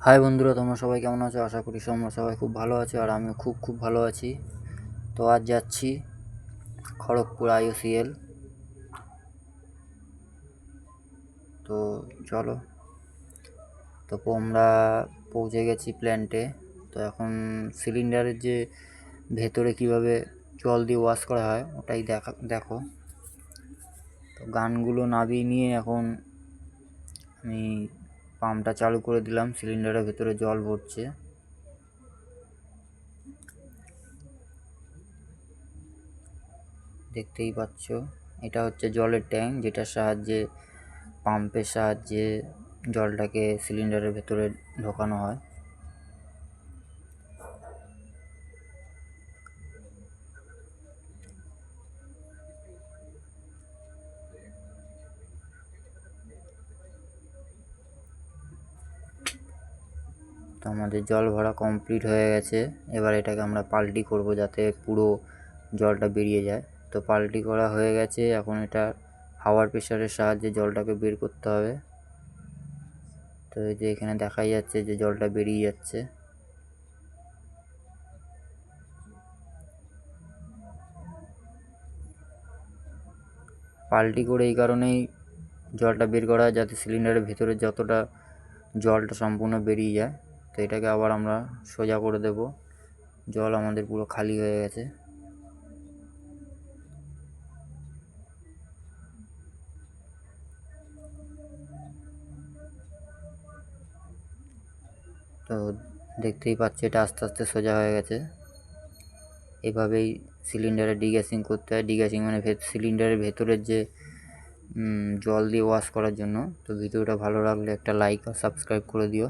High বন্ধুরা, তোমরা সবাই কেমন আছো? আশা করি তোমরা সবাই খুব ভালো আছো, আর আমিও খুব ভালো আছি। তো আজ যাচ্ছি খড়গপুর IOCL। তো চলো। তো আমরা পৌঁছে গেছি প্ল্যান্টে। তো এখন সিলিন্ডারের যে ভেতরে কিভাবে জল দিয়ে ওয়াশ করা হয় ওটাই দেখো। তো গানগুলো নামিয়ে নিয়ে এখন আমি পাম্পটা চালু করে দিলাম, সিলিন্ডারের ভেতরে জল ভরছে। দেখতেই পাচ্ছ, এটা হচ্ছে জলের ট্যাঙ্ক, যেটার সাহায্যে পাম্পের সাহায্যে জলটাকে সিলিন্ডারের ভেতরে ঢোকানো হয়। তো আমাদের জল ভরা কমপ্লিট হয়ে গেছে। এবার এটাকে আমরা পাল্টি করব যাতে পুরো জলটা বেরিয়ে যায়। তো পাল্টি করা হয়ে গেছে, এখন এটা হাওয়ার প্রেশারের সাহায্যে জলটাকে বের করতে হবে। তো এই যে এখানে দেখাই যাচ্ছে যে জলটা বেরিয়ে যাচ্ছে। পাল্টি করে এই কারণেই জলটা বের করা হয় যাতে সিলিন্ডারের ভেতরে যতটা জলটা সম্পূর্ণ বেরিয়ে যায়। তো এটাকে আবার আমরা সোজা করে দেব। জল আমাদের পুরো খালি হয়ে গেছে। তো দেখতেই পাচ্ছি এটা আস্তে আস্তে সোজা হয়ে গেছে। এভাবেই সিলিন্ডারে ডিগ্যাসিং করতে হয়। ডিগ্যাসিং মানে সিলিন্ডারের ভেতরের যে জল দিয়ে ওয়াশ করার জন্য। তো ভিডিওটা ভালো লাগলে একটা লাইক আর সাবস্ক্রাইব করে দিও।